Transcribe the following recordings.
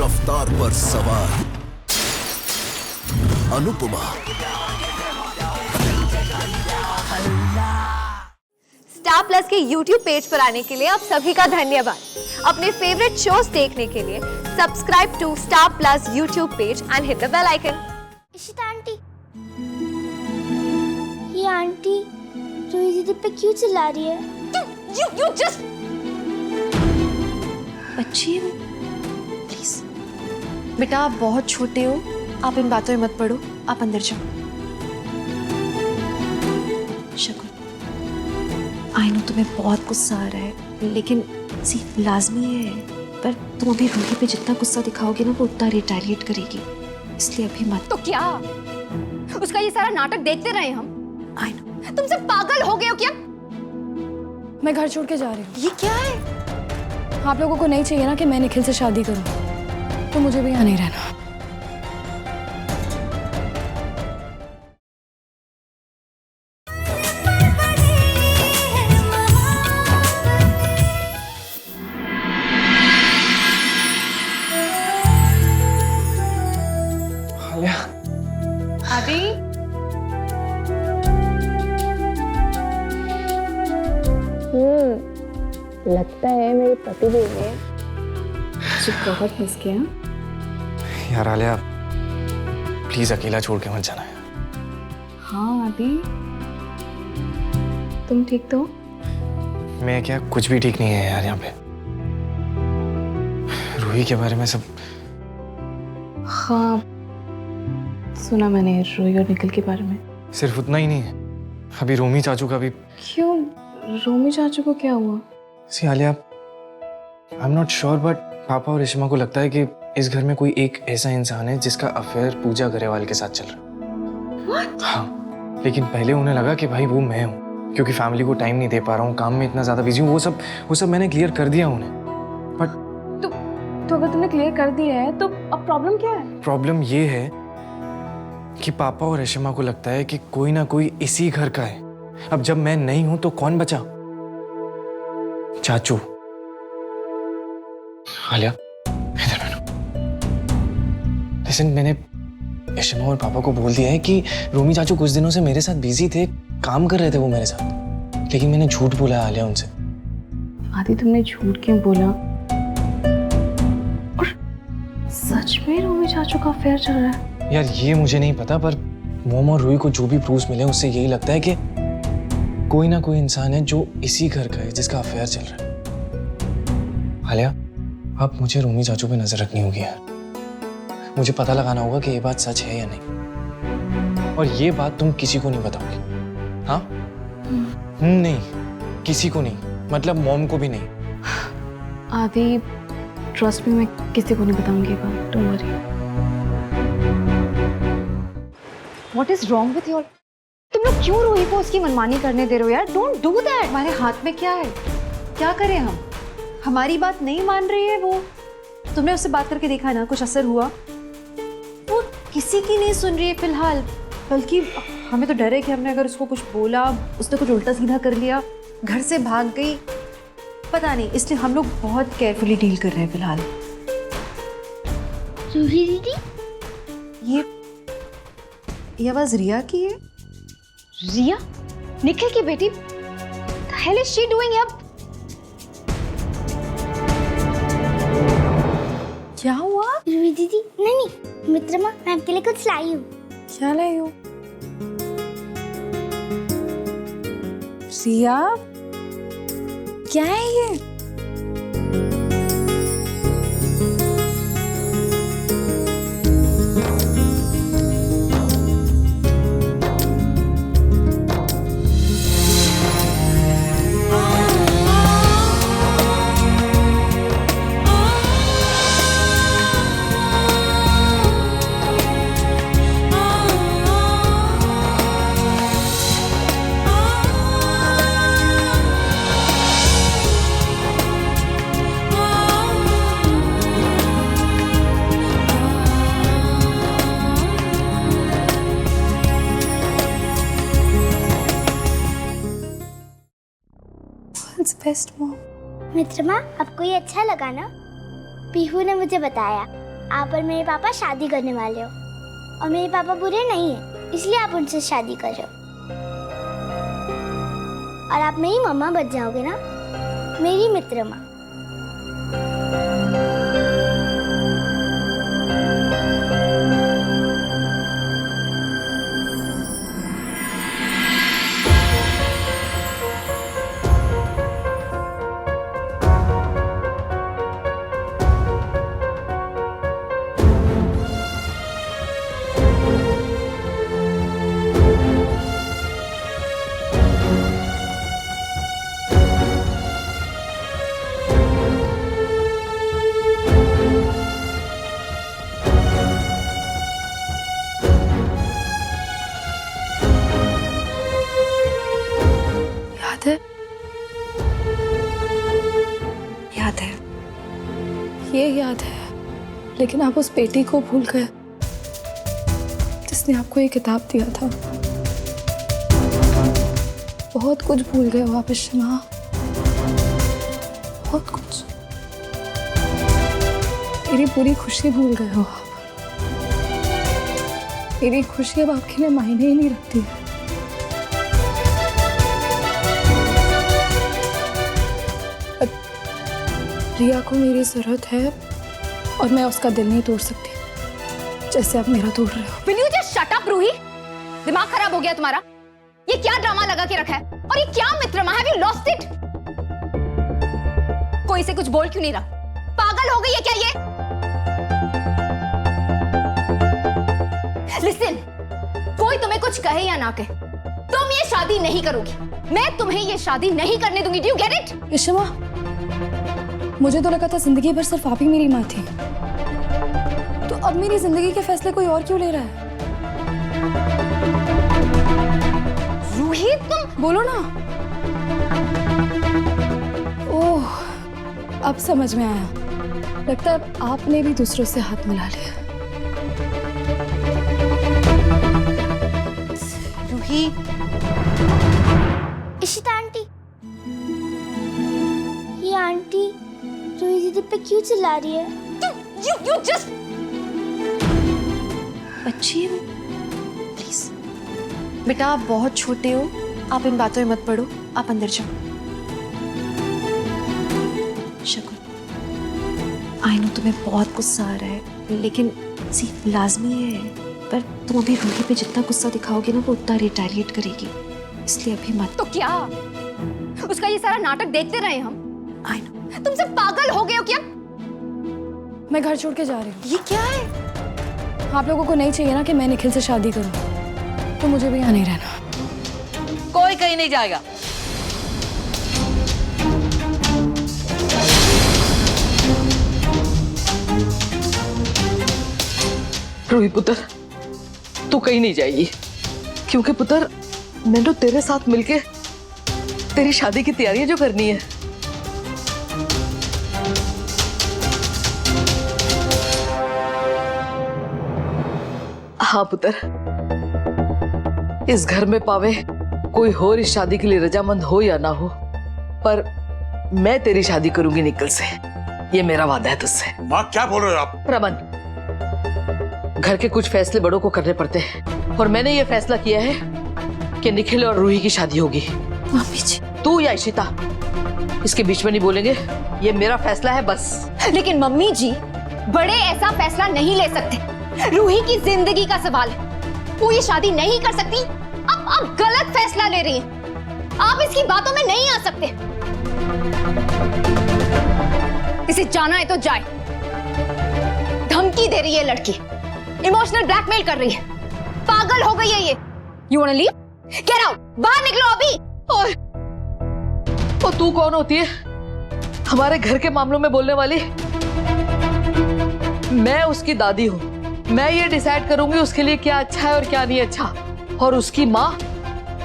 रफ्तार पर सवार अनुपमा। स्टार प्लस के YouTube पेज पर आने के लिए आप सभी का धन्यवाद। अपने फेवरेट शोज देखने के लिए subscribe to Star Plus YouTube page and hit the bell icon. Ishita aunty, ये आंटी रूही दीदी पे क्यों चिल्ला रही है? You just बच्ची हो, प्लीज बेटा, आप बहुत छोटे हो, आप इन बातों में मत पड़ो, आप अंदर जाओ। शकुन, आई नो तुम्हें बहुत गुस्सा आ रहा है, लेकिन लाजमी है, पर तुम अभी रूही पे जितना गुस्सा दिखाओगे ना वो उतना रिटेलिएट करेगी, इसलिए अभी मत। तो क्या उसका ये सारा नाटक देखते रहे हम? I know. तुम सब पागल हो गए हो क्या? मैं घर छोड़ के जा रही हूँ। ये क्या है? आप लोगों को नहीं चाहिए ना कि मैं निखिल से शादी करूँ, तो मुझे भी यहाँ नहीं रहना। आदि, लगता है मेरे पतिदेव ने मुझे बहुत मिस किया। यार आलिया, प्लीज अकेला छोड़ के मत जाना। हाँ आदि, तुम ठीक तो? मैं क्या, कुछ भी ठीक नहीं है यार यहाँ पे। रूही के बारे में सब। हाँ सुना मैंने रूही और निखिल के बारे में। सिर्फ उतना ही नहीं है, अभी रोमी चाचू का भी। क्यों, रोमी चाचू को क्या हुआ? See Alia, I am not sure, but पापा और रेशमा को लगता है कि इस घर में कोई एक ऐसा इंसान है जिसका अफेयर पूजा गरेवाल के साथ चल रहा है। What? हाँ, लेकिन पहले उन्हें लगा कि भाई वो मैं हूँ, क्योंकि फैमिली को टाइम नहीं दे पा रहा हूँ, काम में इतना ज्यादा बिजी हूँ। वो सब मैंने क्लियर कर दिया उन्हें। बट तो अगर तुमने क्लियर कर दिया है तो अब प्रॉब्लम क्या है? प्रॉब्लम ये है कि पापा और रेशमा को लगता है कि कोई ना कोई इसी घर का है। अब जब मैं नहीं हूं तो कौन बचा? चाचू। आलिया, इधर बैठो। लिसन, मैंने रेशमा और पापा को बोल दिया है कि रोमी चाचू कुछ दिनों से मेरे साथ बिजी थे, काम कर रहे थे वो मेरे साथ, लेकिन मैंने झूठ बोला है आलिया उनसे। आदि, तुमने झूठ क्यों बोला? और सच में रोमी चाचू का अफेयर चल रहा है? यार ये मुझे नहीं पता, पर मोम और रूही को जो भी प्रूफ मिले उससे यही लगता है कि कोई ना कोई इंसान है जो इसी घर का है जिसका अफेयर चल रहा है। आलिया, अब मुझे रोमी चाचू पे नजर रखनी होगी यार। मुझे पता लगाना होगा कि ये बात सच है या नहीं, और ये बात तुम किसी को नहीं बताओगी। हाँ? नहीं, किसी को नहीं, मतलब मोम को भी नहीं। आदि, ट्रस्ट में, मैं किसी को नहीं बताऊंगी बात, don't worry. What is wrong with you all? तुम लोग क्यों रूही को उसकी मनमानी करने दे रहे हो यार? Don't do that. हमारे हाथ में क्या है? क्या करें हम? हमारी बात नहीं मान रही है वो। तुमने उससे बात करके देखा ना, कुछ असर हुआ? वो किसी की नहीं सुन रही है फिलहाल, बल्कि हमें तो डर है कि हमने अगर उसको कुछ बोला, उसने कुछ उल्टा सीधा कर लिया, घर से भाग गई, पता नहीं, इसलिए हम लोग बहुत केयरफुली डील कर रहे हैं फिलहाल। रूही दीदी, ये आवाज रिया की है? रिया? निखिल की बेटी? The hell is she doing अब? क्या हुआ? रूही दीदी, नहीं, मित्रमा, मैं आपके लिए कुछ लाई हूँ। क्या लाई हो? रिया, क्या है ये? Best mom. मित्रमा, आपको ये अच्छा लगा ना? पीहू ने मुझे बताया। आप और मेरे पापा शादी करने वाले हो और मेरे पापा बुरे नहीं है, इसलिए आप उनसे शादी कर रहे हो। और आप मेरी मम्मा बन जाओगे ना, मेरी मित्र माँ। याद है। ये याद है, लेकिन आप उस बेटी को भूल गए जिसने आपको ये किताब दिया था। बहुत कुछ भूल गए हो आप इश्मा, बहुत कुछ। मेरी पूरी खुशी भूल गए हो आप। मेरी खुशी अब आपके लिए मायने ही नहीं रखती है। रिया को मेरी जरूरत है और मैं उसका दिल नहीं तोड़ सकती जैसे आप मेरा तोड़ रहे हो। Will you just shut up, Ruhi? दिमाग खराब हो गया तुम्हारा? ये क्या ड्रामा लगा के रखा है? और ये क्या मित्रमा? Have you lost it? कोई से कुछ बोल क्यों नहीं रहा? पागल हो गई है क्या ये? Listen, कोई तुम्हें कुछ कहे या ना कहे, तुम ये शादी नहीं करोगी। मैं तुम्हें ये शादी नहीं करने दूंगी। Do you get it? इश्मा, मुझे तो लगा था जिंदगी भर सिर्फ आप ही मेरी माँ थी, तो अब मेरी जिंदगी के फैसले कोई और क्यों ले रहा है? रूही, तुम बोलो ना। ओह, अब समझ में आया। लगता है आपने भी दूसरों से हाथ मिला लिया। रूही, इशिता आंटी, ये आंटी रूही दीदी पे क्यों चिल्ला रही है? you just बच्ची हो, प्लीज। बेटा आप बहुत छोटे हो, आप इन बातों में मत पड़ो, आप अंदर जाओ। शकुन, आई नो तुम्हें बहुत गुस्सा आ रहा है, लेकिन सी लाजमी है। पर तुम अभी रूही पे जितना गुस्सा दिखाओगे ना, वो उतना रिटेलिएट करेगी, इसलिए अभी मत। तो क्या उसका ये सारा नाटक देखते रहे हम? I know. तुम सब पागल हो गए हो क्या? मैं घर छोड़ के जा रही हूँ। ये क्या है? आप लोगों को नहीं चाहिए ना कि मैं निखिल से शादी करूँ, तो मुझे भी यहाँ नहीं रहना। कोई कहीं नहीं जाएगा। रूही पुत्र, तू कहीं नहीं जाएगी, क्योंकि पुत्र मैंने तेरे साथ मिलके तेरी शादी की तैयारियां जो करनी है। हाँ पुत्र, इस घर में पावे कोई और इस शादी के लिए रजामंद हो या ना हो, पर मैं तेरी शादी करूंगी निखिल से, ये मेरा वादा है तुझसे। माँ क्या बोल रहे हो आप? रमन, घर के कुछ फैसले बड़ों को करने पड़ते हैं, और मैंने ये फैसला किया है कि निखिल और रूही की शादी होगी। मम्मी जी, तू या इशिता इसके बीच में नहीं बोलेंगे, ये मेरा फैसला है बस। लेकिन मम्मी जी, बड़े ऐसा फैसला नहीं ले सकते। रूही की जिंदगी का सवाल है, वो ये शादी नहीं कर सकती। अब आप गलत फैसला ले रही हैं। आप इसकी बातों में नहीं आ सकते। इसे जाना है तो जाए। धमकी दे रही है लड़की, इमोशनल ब्लैकमेल कर रही है। पागल हो गई है ये। You want to leave? Get out, बाहर निकलो अभी। और तू कौन होती है हमारे घर के मामलों में बोलने वाली? मैं उसकी दादी हूँ, मैं ये डिसाइड करूंगी उसके लिए क्या अच्छा है और क्या नहीं अच्छा। और उसकी माँ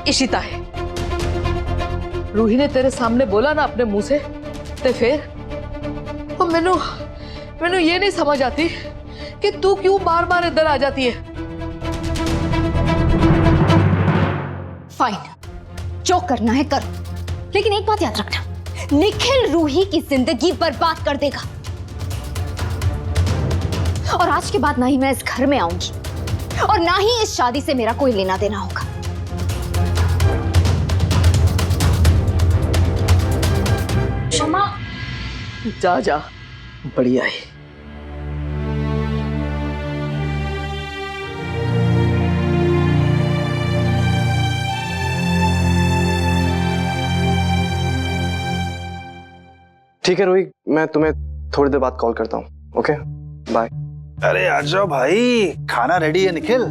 इशिता है। रूही ने तेरे सामने बोला ना अपने मुंह से, ते फिर और मैनू ये नहीं समझ आती कि तू क्यों बार बार इधर आ जाती है। फाइन, जो करना है करो, लेकिन एक बात याद रखना, निखिल रूही की जिंदगी बर्बाद कर देगा। और आज के बाद ना ही मैं इस घर में आऊंगी और ना ही इस शादी से मेरा कोई लेना देना होगा। क्षमा। जा जा, बढ़िया है। ठीक है रोहित, मैं तुम्हें थोड़ी देर बाद कॉल करता हूँ। Okay bye. अरे आ जाओ भाई, खाना रेडी है निखिल।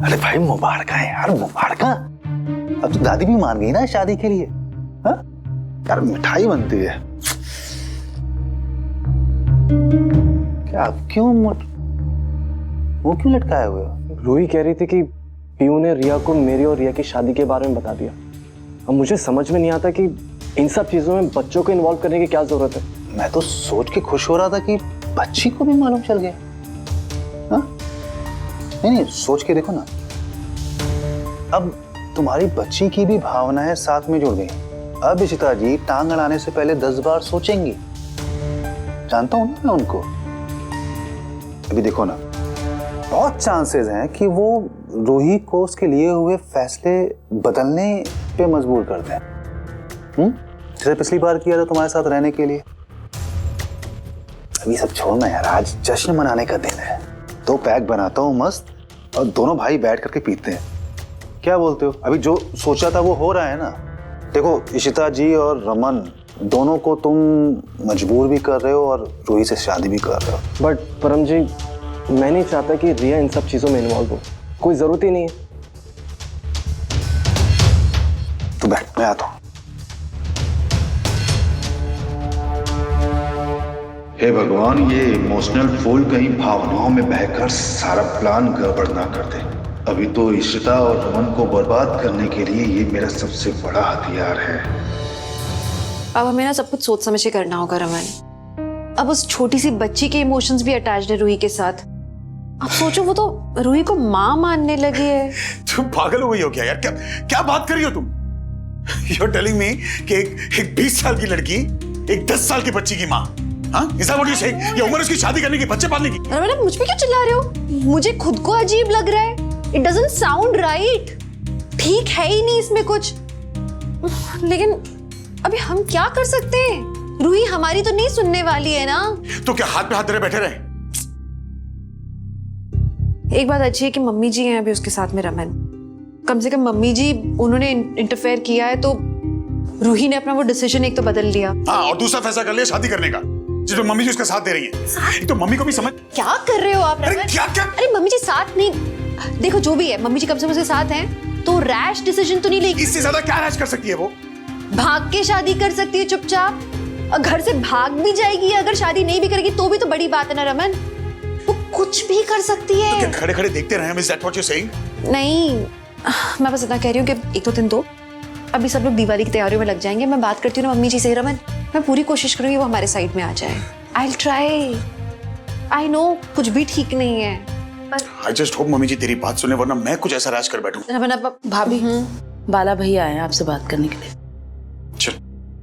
अरे भाई मुबारक है यार, मुबारक। अब तो दादी भी मान गई ना शादी के लिए। हाँ यार मिठाई बनती है क्या? अब क्यों वो क्यों लटकाए हुए हो? रूही कह रही थी कि पीयू ने रिया को मेरी और रिया की शादी के बारे में बता दिया। अब मुझे समझ में नहीं आता कि इन सब चीजों में बच्चों को इन्वॉल्व करने की क्या जरूरत है। मैं तो सोच के खुश हो रहा था कि बच्ची को भी मालूम चल गया। हाँ? नहीं सोच के देखो ना, अब तुम्हारी बच्ची की भी भावनाएं साथ में जुड़ गई। अब इशिता जी टांग अड़ाने से पहले 10 बार सोचेंगी। जानता हूं ना मैं उनको। अभी देखो ना, बहुत चांसेस हैं कि वो रूही को उसके लिए हुए फैसले बदलने पे मजबूर कर दें। जैसे पिछली बार किया था तुम्हारे साथ रहने के लिए। अभी सब छोड़ना यार, आज जश्न मनाने का दिन है। 2 पैक बनाता हूँ मस्त और दोनों भाई बैठ करके पीते हैं। क्या बोलते हो? अभी जो सोचा था वो हो रहा है ना। देखो इशिता जी और रमन दोनों को तुम मजबूर भी कर रहे हो और रूही से शादी भी कर रहे हो। बट परम जी, मैं नहीं चाहता कि रिया इन सब चीजों में इन्वॉल्व हो। कोई जरूरत ही नहीं है। तू बैठ, मैं आता हूं। हे भगवान, ये इमोशनल फूल कहीं भावनाओं में बहकर सारा प्लान गड़बड़ ना कर दे। अभी तो इशिता और रमन को बर्बाद करने के लिए ये मेरा सबसे बड़ा हथियार है। अब हमें ना सब कुछ सोच समझ के करना होगा रमन। अब उस छोटी सी बच्ची के इमोशंस भी अटैच्ड है रूही के साथ। अब सोचो, वो तो रूही को माँ मानने लगी है। तुम पागल हो गई हो क्या यार? क्या क्या बात कर रही हो तुम? You're telling me कि एक 20 साल की लड़की एक 10 साल की बच्ची की माँ? हाँ, ऐसा बोलिए सही? ये उम्र उसकी शादी करने की, बच्चे पालने की? रमन, मुझ पे क्यों चिल्ला रहे हो? मुझे खुद को अजीब लग रहा है। It doesn't sound right. ठीक है ही नहीं इसमें कुछ। लेकिन अभी हम क्या कर सकते हैं? रूही हमारी तो नहीं सुनने वाली है ना। तो क्या हाथ पे हाथ धरे बैठे रहे? एक बात अच्छी है कि मम्मी जी हैं अभी उसके साथ में रमन। कम से कम मम्मी जी, उन्होंने इंटरफेयर किया है तो रूही ने अपना वो डिसीजन एक तो बदल लिया। हाँ, और दूसरा फैसला कर लिया शादी करने का, जिसमें मम्मी जी उसका साथ दे रही है। तो मम्मी को भी समझ। क्या कर रहे हो आप? अरे क्या क्या? अरे मम्मी जी साथ नहीं, देखो जो भी है, मम्मी जी कम से कम उसके साथ हैं तो रैश डिसीजन तो नहीं लेगी। इससे ज्यादा क्या रैश कर सकती है वो? भाग के शादी कर सकती है चुपचाप, और घर से भाग भी जाएगी। अगर शादी नहीं भी करेगी तो भी तो बड़ी बात है ना रमन। वो कुछ भी कर सकती है। तो क्या खड़े खड़े देखते रहे? Is that what you're saying? नहीं, मैं बस इतना कह रही हूँ कि 1-2 दिन दो। अभी सब लोग दिवाली की तैयारियों में लग जाएंगे। मैं बात करती हूँ ना मम्मी जी से रमन, मैं पूरी कोशिश करूंगी वो हमारे साइड में आ जाए। I'll try. I know कुछ भी ठीक नहीं है। I just hope मम्मी जी तेरी बात सुने, वरना मैं कुछ ऐसा राज कर बैठूं। रमन अब भाभी बाला भैया आए हैं आपसे बात करने के लिए। चल।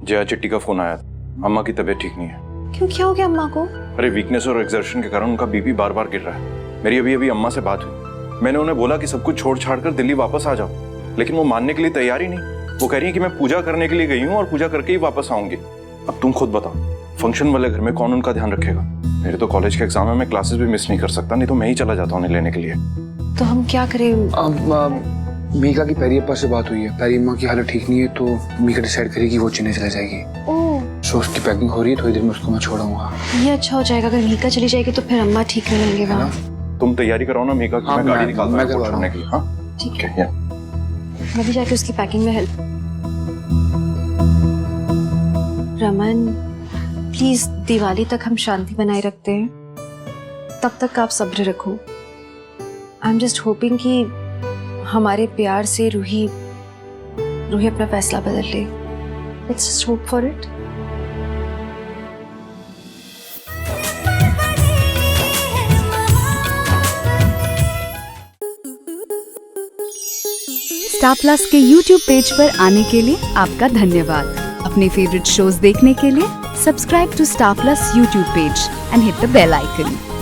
जया चिट्टी का फोन आया था। अम्मा की तबीयत ठीक नहीं है। क्यों, क्या हो गया अम्मा को? अरे वीकनेस और एक्सर्शन के कारण उनका बीपी बार बार गिर रहा है। मेरी अभी अम्मा से बात हुई। मैंने उन्हें बोला कि सब कुछ छोड़ छाड़ कर दिल्ली वापस आ जाओ, लेकिन वो मानने के लिए तैयार ही नहीं। वो कह रही है कि मैं पूजा करने के लिए गई हूँ और पूजा करके ही वापस आऊंगी। अब तुम खुद बताओ, फंक्शन वाले घर में कौन उनका ध्यान रखेगा? मेरे तो कॉलेज के एग्जाम है, मैं क्लासेस भी मिस नहीं कर सकता, नहीं तो मैं ही चला जाता हूँ उन्हें लेने के लिए। तो हम क्या करें? अब मीका की पैरी अप्पा से बात हुई है। पैरी अम्मा की हालत ठीक नहीं है तो मीका डिसाइड करेगी वो चेन्नई चला जाएगी। सो उसकी पैकिंग हो रही है, थोड़ी देर में उसको मैं छोड़ूंगा। ये अच्छा हो जाएगा, अगर मीका चली जाएगी तो फिर अम्मा ठीक नहीं रहेंगे वहाँ। तुम तैयारी कराओ ना मीका की। हाँ, मैं गाड़ी निकालता हूँ करवा छोड़ने की। हाँ ठीक है, मैं भी जाके उसकी पैकिंग में हेल्प। रमन प्लीज, दिवाली तक हम शांति बनाए रखते हैं, तब तक आप सब्र रखो। आई एम जस्ट होपिंग कि हमारे प्यार से रूही अपना फैसला बदल ले। Let's just hope for it. Star plus के YouTube पेज पर आने के लिए आपका धन्यवाद। अपने अपने फेवरेट शोज देखने के लिए subscribe to Star Plus YouTube page and hit the bell icon.